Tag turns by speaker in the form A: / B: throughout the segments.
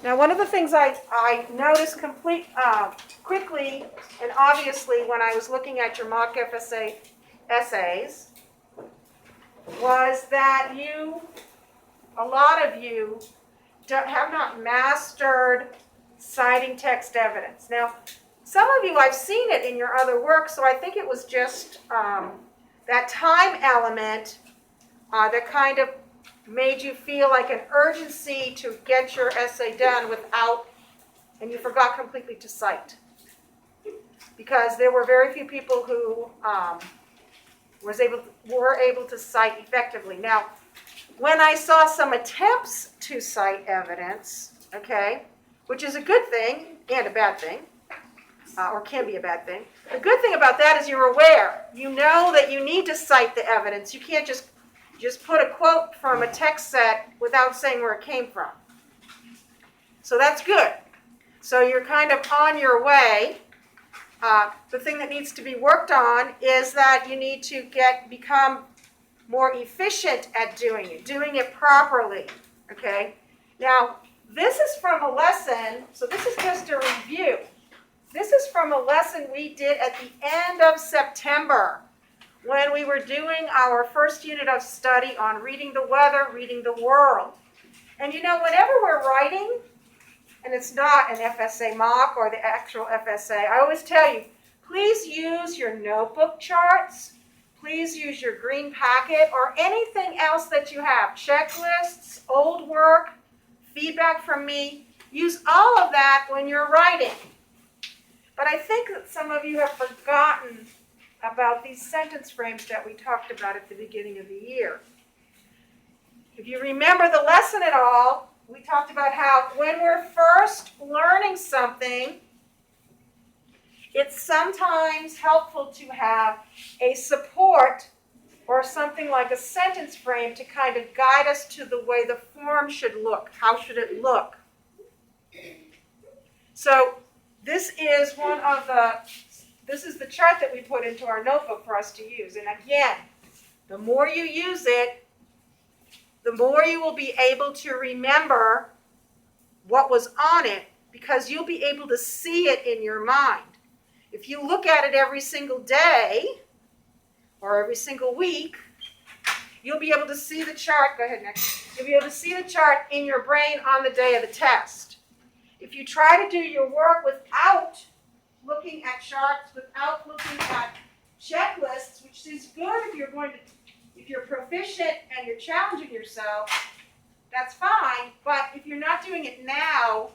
A: Now, one of the things I noticed quickly and obviously when I was looking at your mock FSA essays was that a lot of you have not mastered citing text evidence. Now, some of you, I've seen it in your other work, so I think it was just that time element that kind of made you feel like an urgency to get your essay done and you forgot completely to cite. Because there were very few people who were able to cite effectively. Now, when I saw some attempts to cite evidence, okay, which is a good thing and a bad thing, or can be a bad thing. The good thing about that is you're aware. You know that you need to cite the evidence. You can't just put a quote from a text set without saying where it came from. So that's good. So you're kind of on your way. The thing that needs to be worked on is that you need to become more efficient at doing it properly. Okay? Now, this is from a lesson, so this is just a review. This is from a lesson we did at the end of September when we were doing our first unit of study on reading the weather, reading the world. And whenever we're writing, and it's not an FSA mock or the actual FSA, I always tell you, please use your notebook charts, please use your green packet or anything else that you have, checklists, old work, feedback from me. Use all of that when you're writing. But I think that some of you have forgotten about these sentence frames that we talked about at the beginning of the year. If you remember the lesson at all, we talked about how when we're first learning something, it's sometimes helpful to have a support or something like a sentence frame to kind of guide us to the way the form should look. How should it look? So this is the chart that we put into our notebook for us to use. And again, the more you use it, the more you will be able to remember what was on it because you'll be able to see it in your mind. If you look at it every single day or every single week, you'll be able to see the chart. Go ahead, next. You'll be able to see the chart in your brain on the day of the test. If you try to do your work without looking at charts, without looking at checklists, which is good if you're proficient and you're challenging yourself, that's fine. But if you're not doing it now,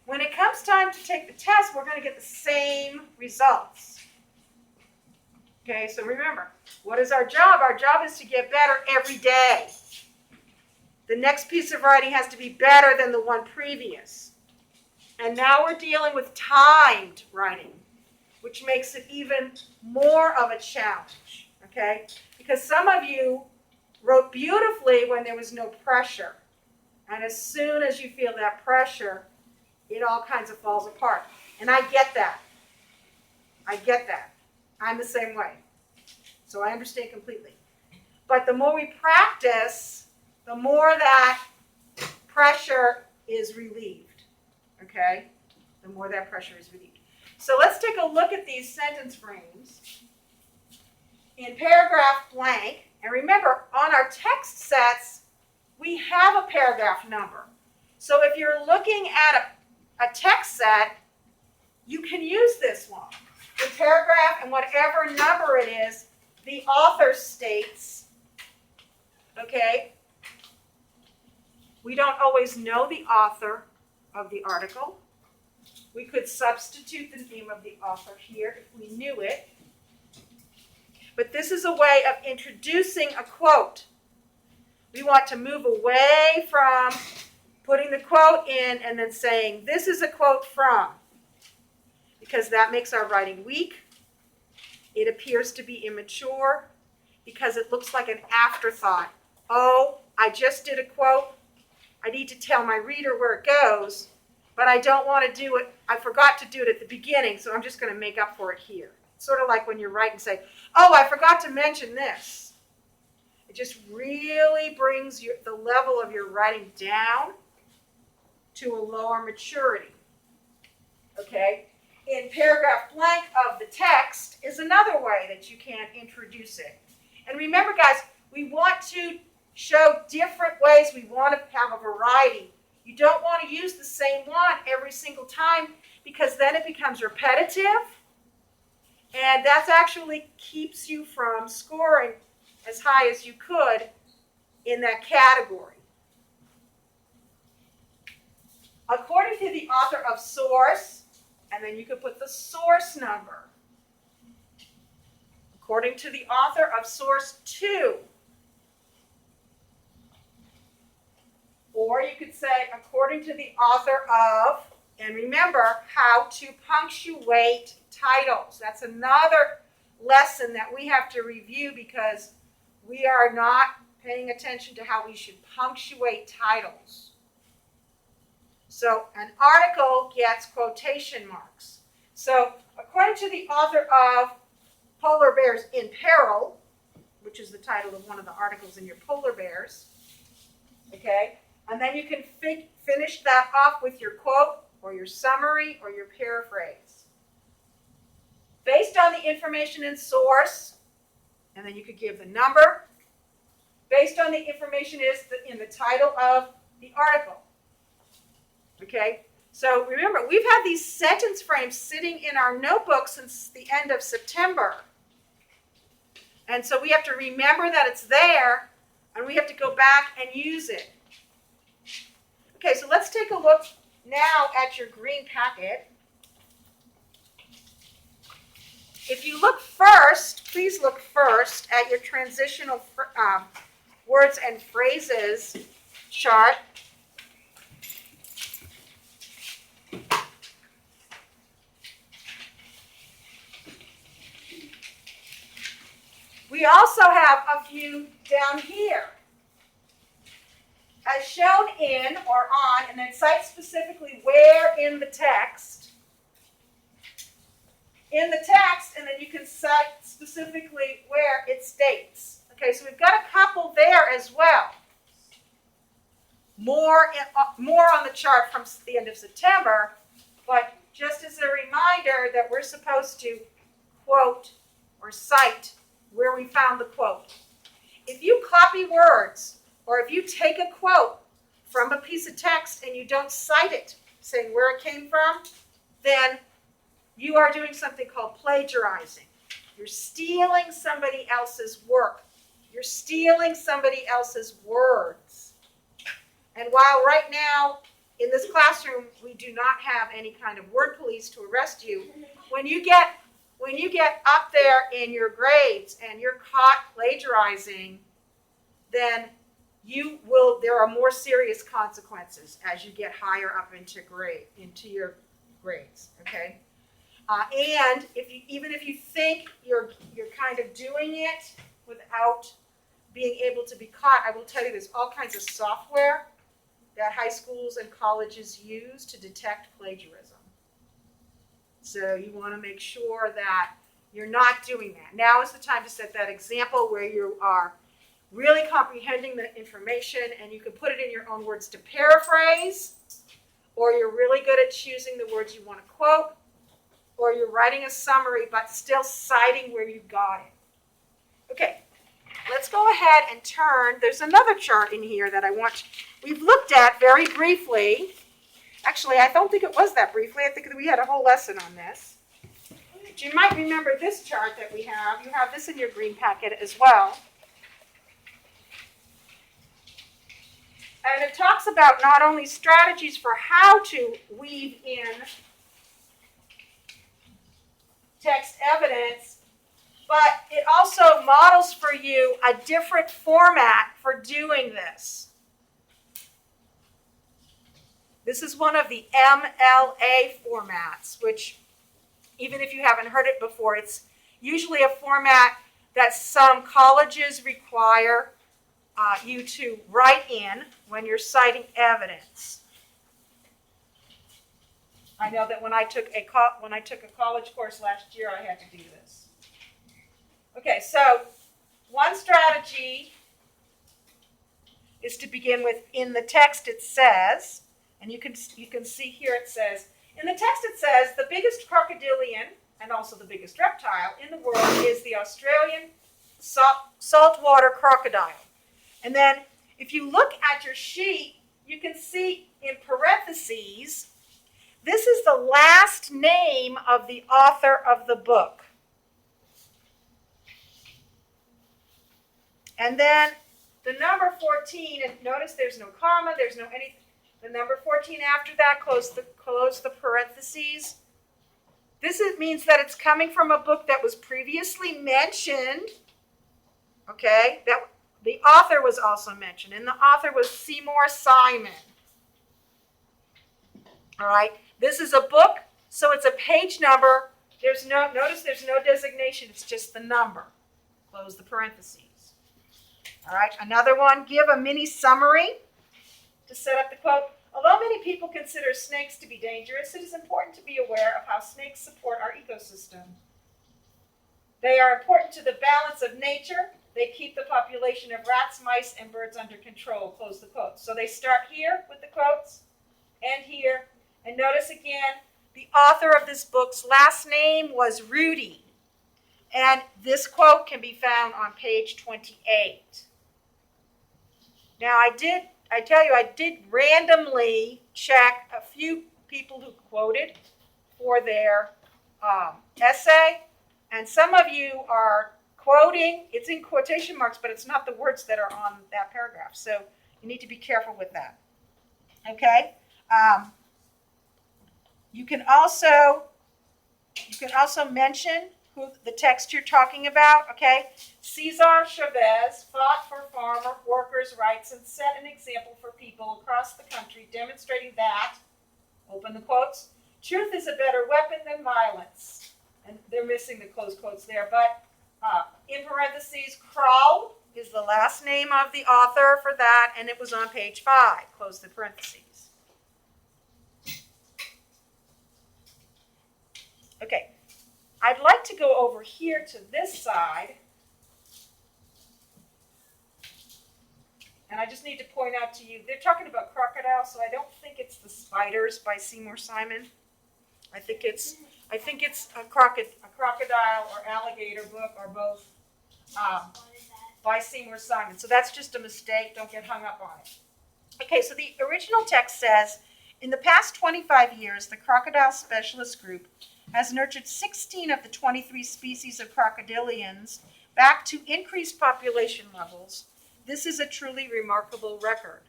A: when it comes time to take the test, we're going to get the same results. Okay, so remember, what is our job? Our job is to get better every day. The next piece of writing has to be better than the one previous. And now we're dealing with timed writing, which makes it even more of a challenge, okay? Because some of you wrote beautifully when there was no pressure. And as soon as you feel that pressure, it all kinds of falls apart. And I get that. I'm the same way. So I understand completely. But the more we practice, the more that pressure is relieved. Okay? The more that pressure is relieved. So let's take a look at these sentence frames. In paragraph blank, and remember, on our text sets, we have a paragraph number. So if you're looking at a text set, you can use this one. The paragraph and whatever number it is, the author states, okay? We don't always know the author of the article. We could substitute the name of the author here if we knew it. But this is a way of introducing a quote. We want to move away from putting the quote in and then saying, this is a quote from, because that makes our writing weak. It appears to be immature because it looks like an afterthought. Oh, I just did a quote. I need to tell my reader where it goes, but I don't want to do it. I forgot to do it at the beginning, so I'm just going to make up for it here. It's sort of like when you write and say, oh, I forgot to mention this. It just really brings the level of your writing down. to a lower maturity. Okay? In paragraph blank of the text is another way that you can introduce it. And remember, guys, we want to show different ways. We want to have a variety. You don't want to use the same one every single time because then it becomes repetitive. And that actually keeps you from scoring as high as you could in that category. According to the author of source, and then you could put the source number. According to the author of source 2. Or you could say, according to the author of, and remember how to punctuate titles. That's another lesson that we have to review because we are not paying attention to how we should punctuate titles. So an article gets quotation marks. So according to the author of Polar Bears in Peril, which is the title of one of the articles in your Polar Bears, okay? And then you can finish that off with your quote or your summary or your paraphrase. Based on the information in source, and then you could give the number, based on the information in the title of the article. Okay, so remember, we've had these sentence frames sitting in our notebook since the end of September. And so we have to remember that it's there, and we have to go back and use it. Okay, so let's take a look now at your green packet. If you look first, please look first at your transitional words and phrases chart. We also have a few down here. As shown in or on, and then cite specifically where in the text. In the text, and then you can cite specifically where it states. Okay, so we've got a couple there as well. More on the chart from the end of September, but just as a reminder that we're supposed to quote or cite where we found the quote. If you copy words, or if you take a quote from a piece of text and you don't cite it, saying where it came from, then you are doing something called plagiarizing. You're stealing somebody else's work. You're stealing somebody else's words. And while right now in this classroom we do not have any kind of word police to arrest you, when you get up there in your grades and you're caught plagiarizing, then there are more serious consequences as you get higher up into your grades. Okay, and even if you think you're kind of doing it without being able to be caught, I will tell you there's all kinds of software that high schools and colleges use to detect plagiarism. So you want to make sure that you're not doing that. Now is the time to set that example where you are really comprehending the information and you can put it in your own words to paraphrase, or you're really good at choosing the words you want to quote, or you're writing a summary but still citing where you got it. Okay, let's go ahead and turn. There's another chart in here that we've looked at very briefly. Actually, I don't think it was that briefly. I think that we had a whole lesson on this. But you might remember this chart that we have. You have this in your green packet as well. And it talks about not only strategies for how to weave in text evidence, but it also models for you a different format for doing this. This is one of the MLA formats, which even if you haven't heard it before, it's usually a format that some colleges require you to write in when you're citing evidence. I know that when I took a college course last year, I had to do this. Okay, so one strategy is to begin with, in the text it says, And you can see here it says, in the text it says, the biggest crocodilian, and also the biggest reptile in the world is the Australian saltwater crocodile. And then if you look at your sheet, you can see in parentheses, this is the last name of the author of the book. And then the number 14, and notice there's no comma, there's no anything. The number 14 after that, close the parentheses. This means that it's coming from a book that was previously mentioned. Okay, that the author was also mentioned, and the author was Seymour Simon. All right, this is a book, so it's a page number. Notice there's no designation, it's just the number. Close the parentheses. All right, another one, give a mini summary to set up the quote. Although many people consider snakes to be dangerous, it is important to be aware of how snakes support our ecosystem. They are important to the balance of nature. They keep the population of rats, mice, and birds under control. Close the quotes. So they start here with the quotes and here. And notice again, the author of this book's last name was Rudy. And this quote can be found on page 28. Now I did randomly check a few people who quoted for their essay. And some of you are quoting, it's in quotation marks, but it's not the words that are on that paragraph. So you need to be careful with that. Okay? You can also mention who the text you're talking about, okay? Cesar Chavez fought for farmer workers' rights and set an example for people across the country, demonstrating that, open the quotes, truth is a better weapon than violence. And they're missing the close quotes there, but in parentheses, Kroll is the last name of the author for that, and it was on page 5. Close the parentheses. Okay, I'd like to go over here to this side, and I just need to point out to you, they're talking about crocodiles, so I don't think it's The Spiders by Seymour Simon. I think it's a crocodile or alligator book, or both, by Seymour Simon. So that's just a mistake. Don't get hung up on it. Okay, so the original text says, in the past 25 years, the Crocodile Specialist Group has nurtured 16 of the 23 species of crocodilians back to increased population levels. This is a truly remarkable record.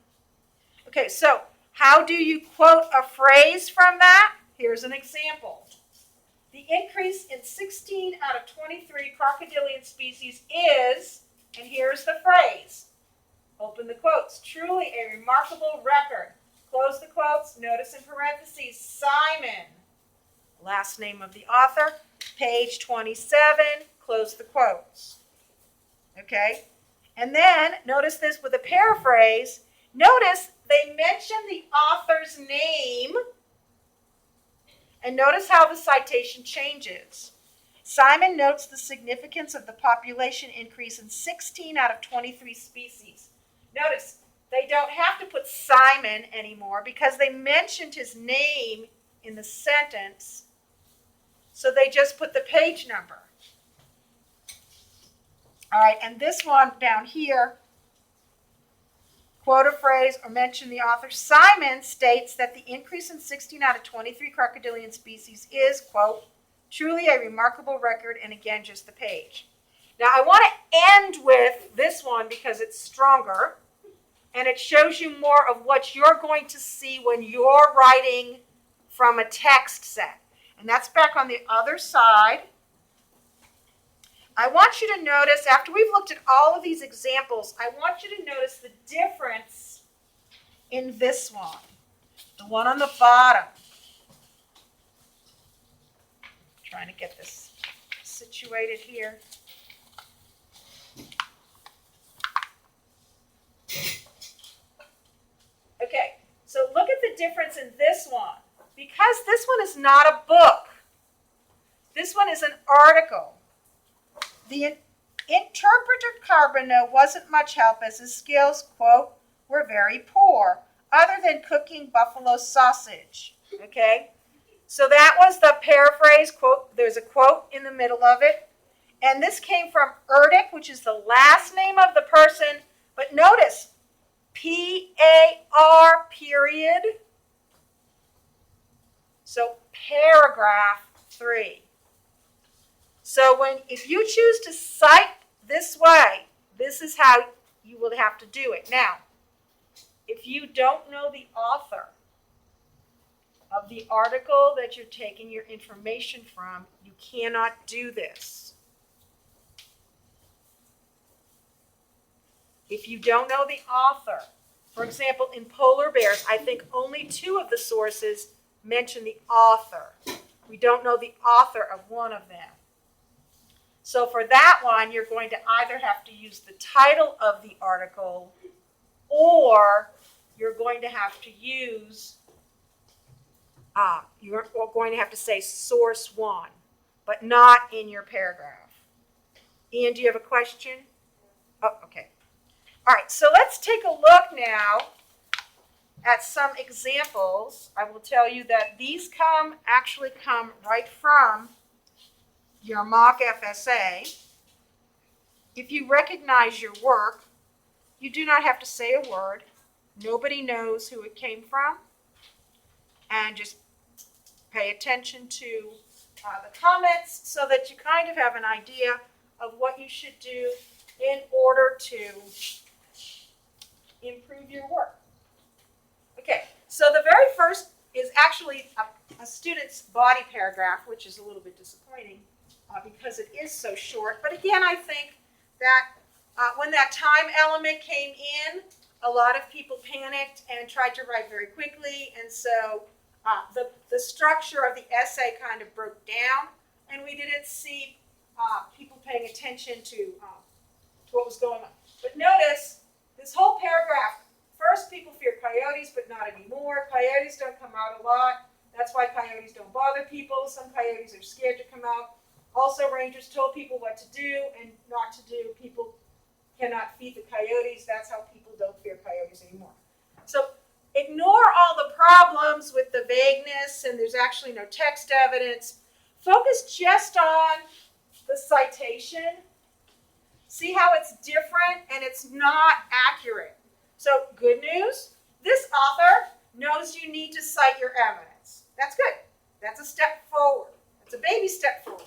A: Okay, so how do you quote a phrase from that? Here's an example. The increase in 16 out of 23 crocodilian species is, and here's the phrase. Open the quotes. Truly a remarkable record. Close the quotes. Notice in parentheses, Simon. Last name of the author, page 27. Close the quotes. Okay? And then, notice this with a paraphrase. Notice they mention the author's name. And notice how the citation changes. Simon notes the significance of the population increase in 16 out of 23 species. Notice, they don't have to put Simon anymore because they mentioned his name in the sentence. So they just put the page number. All right, and this one down here, quote a phrase or mention the author. Simon states that the increase in 16 out of 23 crocodilian species is, quote, truly a remarkable record, and again, just the page. Now, I want to end with this one because it's stronger, and it shows you more of what you're going to see when you're writing from a text set. And that's back on the other side. I want you to notice, after we've looked at all of these examples, I want you to notice the difference in this one, the one on the bottom. Trying to get this situated here. Okay, so look at the difference in this one. Because this one is not a book. This one is an article. The interpreter Carbonneau wasn't much help as his skills, quote, were very poor. other than cooking buffalo sausage. Okay? So that was the paraphrase quote. There's a quote in the middle of it. And this came from Erdick, which is the last name of the person. But notice, P-A-R period. So paragraph 3. So if you choose to cite this way, this is how you will have to do it. Now, if you don't know the author of the article that you're taking your information from, you cannot do this. If you don't know the author, for example, in polar bears, I think only 2 of the sources mention the author. We don't know the author of one of them. So for that one, you're going to either have to use the title of the article, or you're going to have to use, you're going to have to say source 1, but not in your paragraph. Ian, do you have a question? Oh, okay. All right, so let's take a look now at some examples. I will tell you that these actually come right from your mock FSA. If you recognize your work, you do not have to say a word. Nobody knows who it came from. And just pay attention to the comments so that you kind of have an idea of what you should do in order to improve your work. Okay, so the very first is actually a student's body paragraph, which is a little bit disappointing because it is so short. But again, I think that when that time element came in, a lot of people panicked and tried to write very quickly, and so the structure of the essay kind of broke down, and we didn't see people paying attention to what was going on. But notice this whole paragraph. First, people fear coyotes, but not anymore. Coyotes don't come out a lot. That's why coyotes don't bother people. Some coyotes are scared to come out. Also, rangers told people what to do and not to do. People cannot feed the coyotes. That's how people don't fear coyotes anymore. So ignore all the problems with the vagueness, and there's actually no text evidence. Focus just on the citation. See how it's different and it's not accurate. So good news, this author knows you need to cite your evidence. That's good. That's a step forward. It's a baby step forward.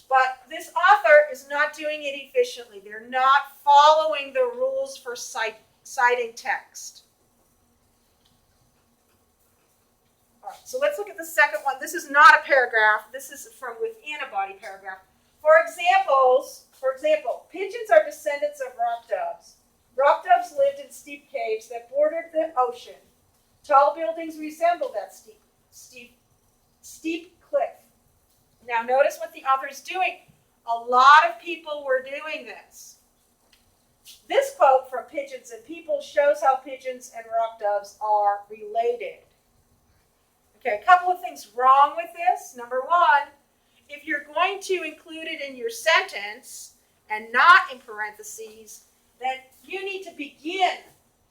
A: But this author is not doing it efficiently. They're not following the rules for citing text. All right, so let's look at the second one. This is not a paragraph. This is from within a body paragraph. For example, pigeons are descendants of rock doves. Rock doves lived in steep caves that bordered the ocean. Tall buildings resemble that steep cliff. Now notice what the author is doing. A lot of people were doing this. This quote from Pigeons and People shows how pigeons and rock doves are related. Okay, a couple of things wrong with this. Number one, if you're going to include it in your sentence and not in parentheses, then you need to begin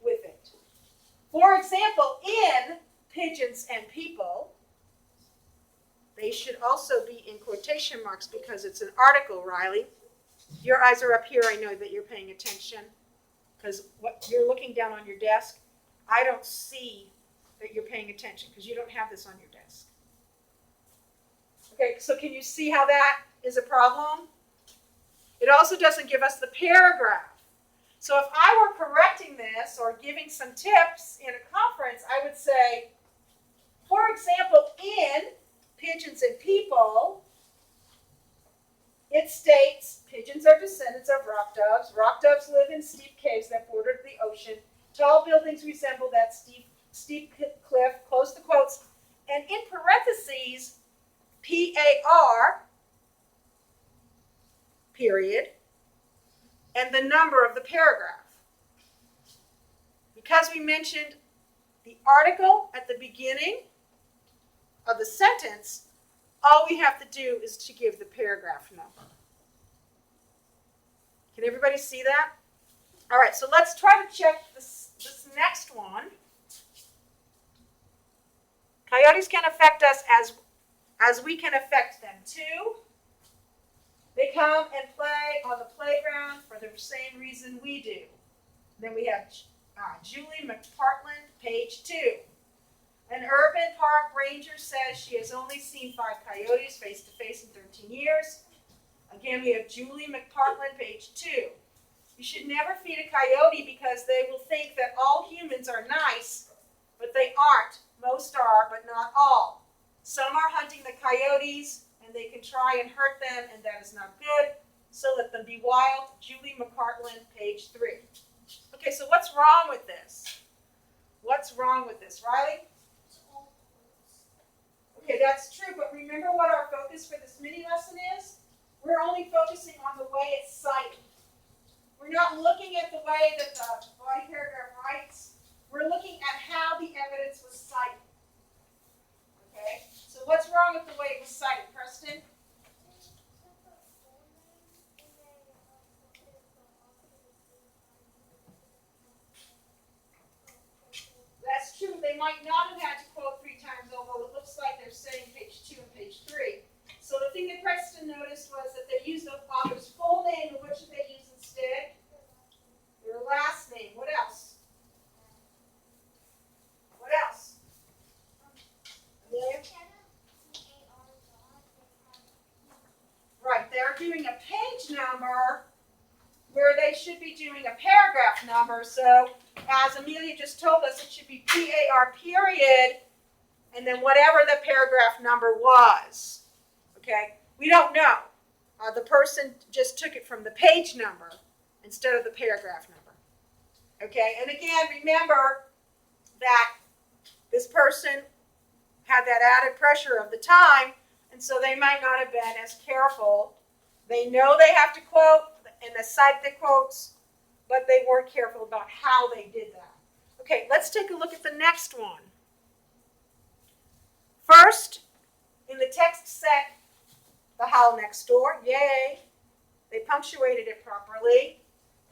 A: with it. For example, in Pigeons and People, they should also be in quotation marks because it's an article, Riley. Your eyes are up here. I know that you're paying attention because what you're looking down on your desk. I don't see that you're paying attention because you don't have this on your desk. Okay, so can you see how that is a problem? It also doesn't give us the paragraph. So if I were correcting this or giving some tips in a conference, I would say, for example, in Pigeons and People, it states, pigeons are descendants of rock doves. Rock doves live in steep caves that bordered the ocean. Tall buildings resemble that steep cliff, close the quotes. And in parentheses, P-A-R, period, and the number of the paragraph. Because we mentioned the article at the beginning of the sentence, all we have to do is to give the paragraph number. Can everybody see that? All right, so let's try to check this next one. coyotes can affect us as we can affect them too. They come and play on the playground for the same reason we do. Then we have Julie McPartland, page 2. An urban park ranger says she has only seen 5 coyotes face-to-face in 13 years. Again, we have Julie McPartland, page 2. You should never feed a coyote because they will think that all humans are nice, but they aren't. Most are, but not all. Some are hunting the coyotes, and they can try and hurt them, and that is not good. So let them be wild. Julie McPartland, page 3. Okay, so what's wrong with this? What's wrong with this, Riley? Okay, that's true, but remember what our focus for this mini lesson is? We're only focusing on the way it's cited. We're not looking at the way that the body paragraph writes. We're looking at how the evidence was cited. Okay, so what's wrong with the way it was cited, Preston? That's true. They might not have had to quote 3 times, although it looks like they're saying page 2 and page 3. So the thing that Preston noticed was that they used the author's full name, and what should they use instead? Their last name. What else? What else? Right, they're doing a page number where they should be doing a paragraph number. So as Amelia just told us, it should be PAR period, and then whatever the paragraph number was. Okay, we don't know. The person just took it from the page number instead of the paragraph number. Okay, and again, remember that this person had that added pressure of the time, and so they might not have been as careful. They know they have to quote and they cite the quotes, but they weren't careful about how they did that. Okay, let's take a look at the next one. First, in the text set, the howl next door, yay, they punctuated it properly.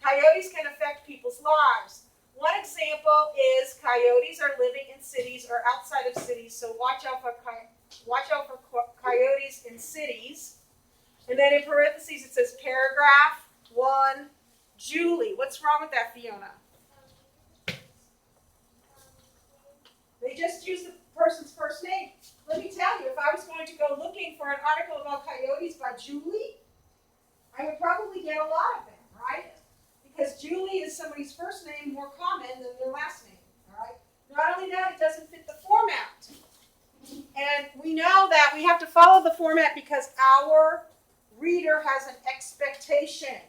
A: Coyotes can affect people's lives. One example is coyotes are living in cities or outside of cities, so watch out for coyotes in cities. And then in parentheses it says paragraph 1, Julie. What's wrong with that, Fiona? They just used the person's first name. Let me tell you, if I was going to go looking for an article about coyotes by Julie, I would probably get a lot of them, right? Because Julie is somebody's first name more common than their last name, all right? Not only that, it doesn't fit the format. And we know that we have to follow the format because our reader has an expectation,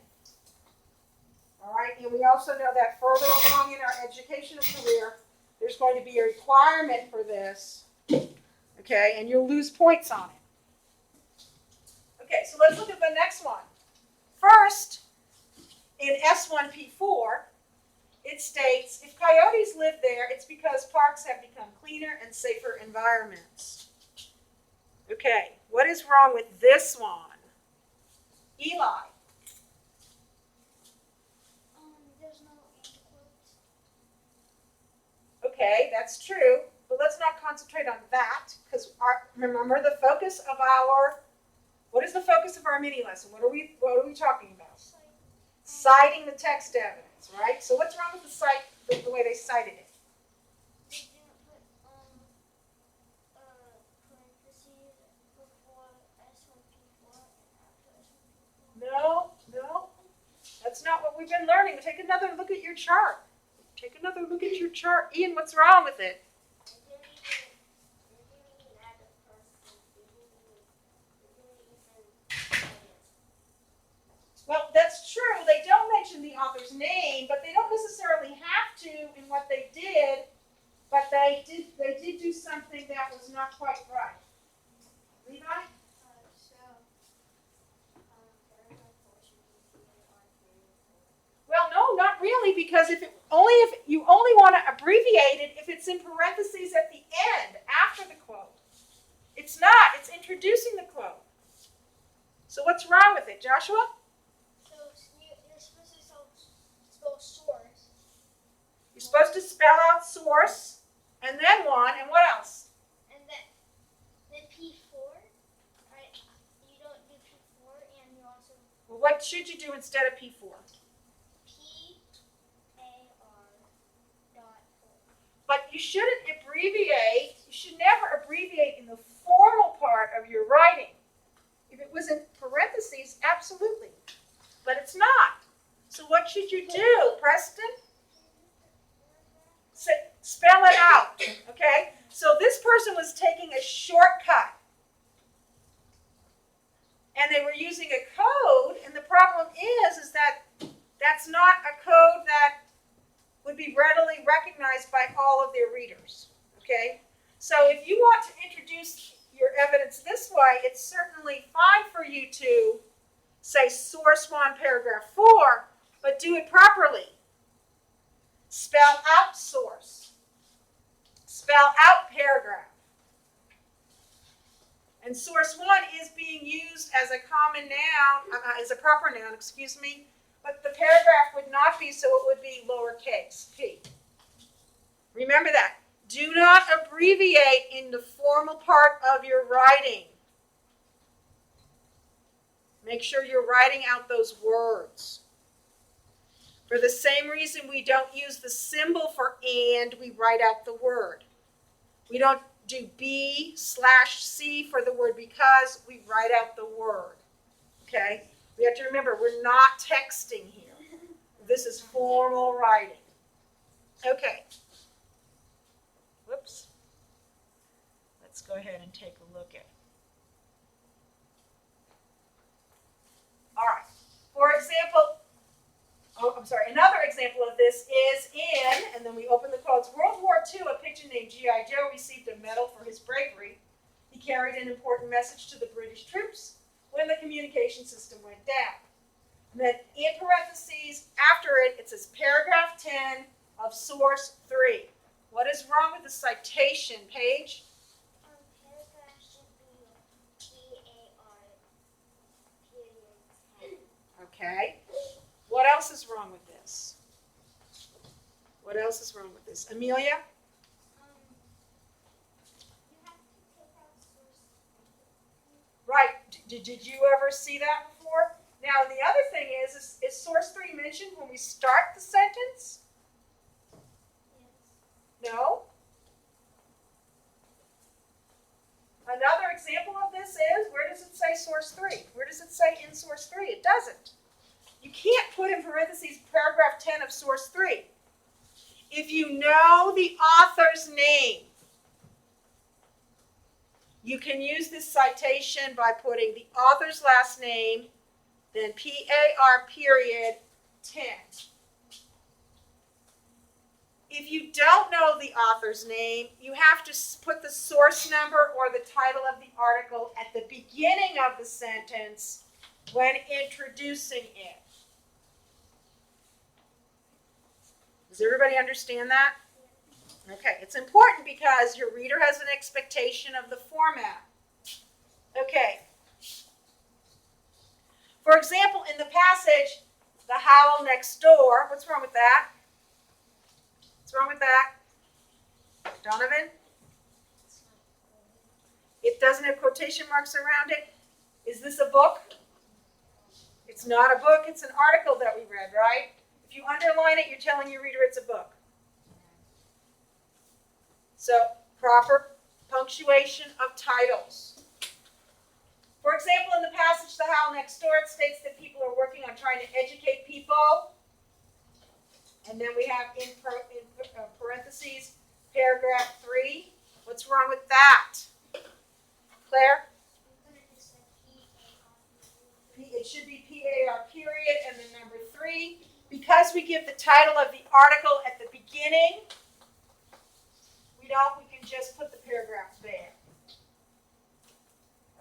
A: all right? And we also know that further along in our educational career, there's going to be a requirement for this, okay? And you'll lose points on it. Okay, so let's look at the next one. First, in S1P4, it states, if coyotes live there, it's because parks have become cleaner and safer environments. Okay, what is wrong with this one? Eli.
B: There's no end quotes.
A: Okay, that's true, but let's not concentrate on that, because remember the focus of what is the focus of our mini lesson? What are we talking about? Citing the text evidence, right? So what's wrong with the way they cited it?
B: They didn't put parentheses before S1P4 and after S1P4.
A: No, that's not what we've been learning. Take another look at your chart. Take another look at your chart. Ian, what's wrong with it?
B: They didn't even add a person. They didn't even
A: Well, that's true. They don't mention the author's name, but they don't necessarily have to in what they did. But they did do something that was not quite right. Levi? Well, no, not really, because if you only want to abbreviate it if it's in parentheses at the end, after the quote. It's not. It's introducing the quote. So what's wrong with it, Joshua?
B: So you're supposed to spell source.
A: You're supposed to spell out source, and then one, and what else?
B: And then
A: should you do instead of P4? But you shouldn't abbreviate. You should never abbreviate in the formal part of your writing. If it was in parentheses, absolutely. But it's not. So what should you do, Preston? Spell it out, okay? So this person was taking a shortcut. And they were using a code, and the problem is that that's not a code that would be readily recognized by all of their readers, okay? So if you want to introduce your evidence this way, it's certainly fine for you to say source 1, paragraph 4, but do it properly. Spell out source. Spell out paragraph. And source 1 is being used as a common noun, as a proper noun, excuse me, but the paragraph would not be, so it would be lowercase p. Remember that. Do not abbreviate in the formal part of your writing. Make sure you're writing out those words. For the same reason we don't use the symbol for and, we write out the word. We don't do B/C for the word because, we write out the word. Okay? We have to remember, we're not texting here. This is formal writing. Okay. Whoops. Let's go ahead and take a look at it. All right. For example, another example of this is in, and then we open the quotes, World War II, a pigeon named G.I. Joe received a medal for his bravery. He carried an important message to the British troops when the communication system went down. And then in parentheses, after it, it says paragraph 10 of source 3. What is wrong with the citation, Paige?
B: Paragraph should be PAR.
A: Okay. What else is wrong with this? What else is wrong with this? Amelia?
B: You have to take out source.
A: Right. Did you ever see that before? Now, the other thing is source 3 mentioned when we start the sentence?
B: Yes.
A: No. Another example of this is, where does it say source 3? Where does it say in source 3? It doesn't. You can't put in parentheses paragraph 10 of source 3. If you know the author's name, you can use this citation by putting the author's last name, then PAR period 10. If you don't know the author's name, you have to put the source number or the title of the article at the beginning of the sentence when introducing it. Does everybody understand that? Okay, it's important because your reader has an expectation of the format. Okay. For example, in the passage, the howl next door, what's wrong with that? What's wrong with that? Donovan? It doesn't have quotation marks around it. Is this a book? It's not a book, it's an article that we read, right? If you underline it, you're telling your reader it's a book. So, proper punctuation of titles. For example, in the passage, The Howl Next Door, it states that people are working on trying to educate people. And then we have in parentheses, paragraph 3. What's wrong with that? Claire? It should be PAR period and then number 3. Because we give the title of the article at the beginning, we can just put the paragraph there.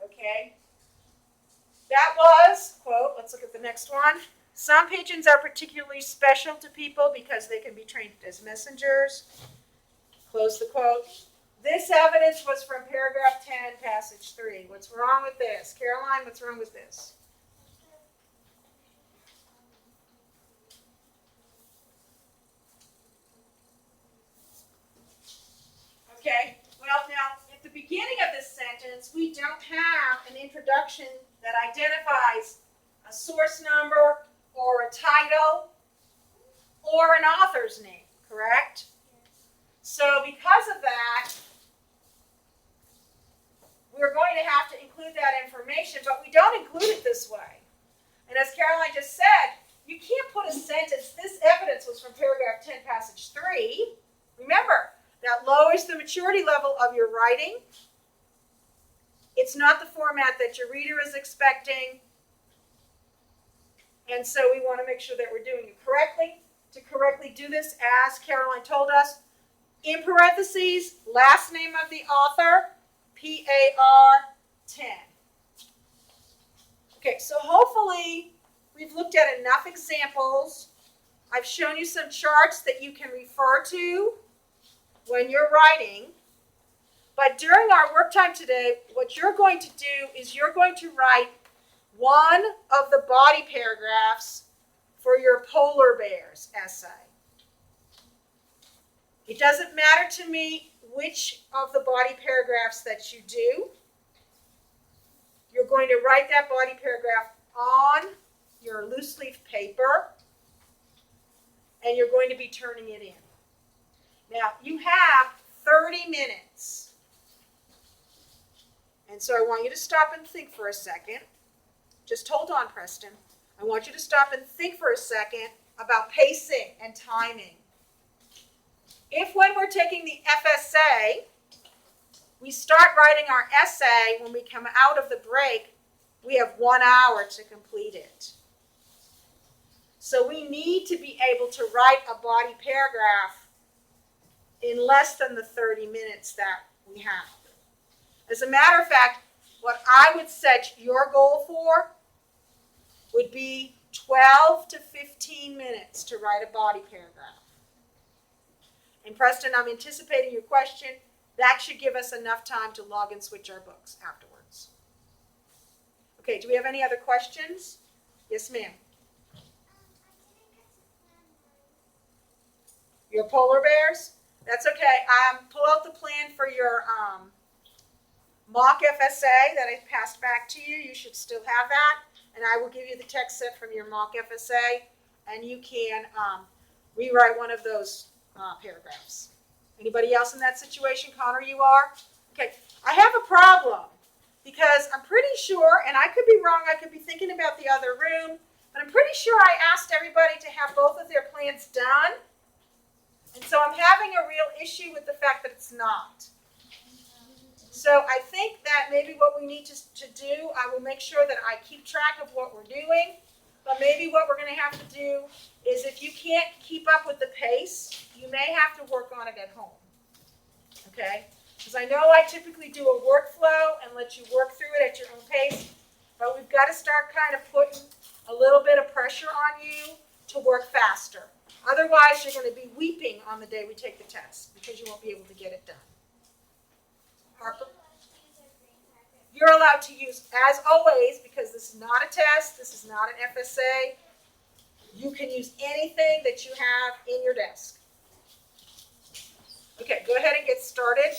A: Okay? That was, quote, let's look at the next one. Some pigeons are particularly special to people because they can be trained as messengers. Close the quote. This evidence was from paragraph 10, passage 3. What's wrong with this? Caroline, what's wrong with this? Okay, well now, at the beginning of this sentence, we don't have an introduction that identifies a a source number, or a title, or an author's name, correct? So because of that, we're going to have to include that information, but we don't include it this way. And as Caroline just said, you can't put a sentence, this evidence was from paragraph 10, passage 3. Remember, that lowers the maturity level of your writing. It's not the format that your reader is expecting. And so we want to make sure that we're doing it correctly. To correctly do this, as Caroline told us, in parentheses, last name of the author, PAR 10. Okay, so hopefully we've looked at enough examples. I've shown you some charts that you can refer to when you're writing. But during our work time today, what you're going to do is you're going to write one of the body paragraphs for your polar bears essay. It doesn't matter to me which of the body paragraphs that you do. You're going to write that body paragraph on your loose leaf paper, and you're going to be turning it in. Now, you have 30 minutes. And so I want you to stop and think for a second. Just hold on, Preston. I want you to stop and think for a second about pacing and timing. If when we're taking the FSA, we start writing our essay when we come out of the break, we have 1 hour to complete it. So we need to be able to write a body paragraph in less than the 30 minutes that we have. As a matter of fact, what I would set your goal for would be 12 to 15 minutes to write a body paragraph. And Preston, I'm anticipating your question. That should give us enough time to log and switch our books afterwards. Okay, do we have any other questions? Yes, ma'am. Your polar bears? That's okay. Pull out the plan for your mock FSA that I passed back to you. You should still have that. And I will give you the text set from your mock FSA. And you can rewrite one of those paragraphs. Anybody else in that situation? Connor, you are? Okay. I have a problem because I'm pretty sure, and I could be wrong, I could be thinking about the other room, but I'm pretty sure I asked everybody to have both of their plans done. And so I'm having a real issue with the fact that it's not. So I think that maybe what we need to do, I will make sure that I keep track of what we're doing, but maybe what we're going to have to do is if you can't keep up with the pace, you may have to work on it at home. Okay? Because I know I typically do a workflow and let you work through it at your own pace, but we've got to start kind of putting a little bit of pressure on you to work faster. Otherwise, you're going to be weeping on the day we take the test because you won't be able to get it done. Harper? You're allowed to use, as always, because this is not a test, this is not an FSA, you can use anything that you have in your desk. Okay, go ahead and get started.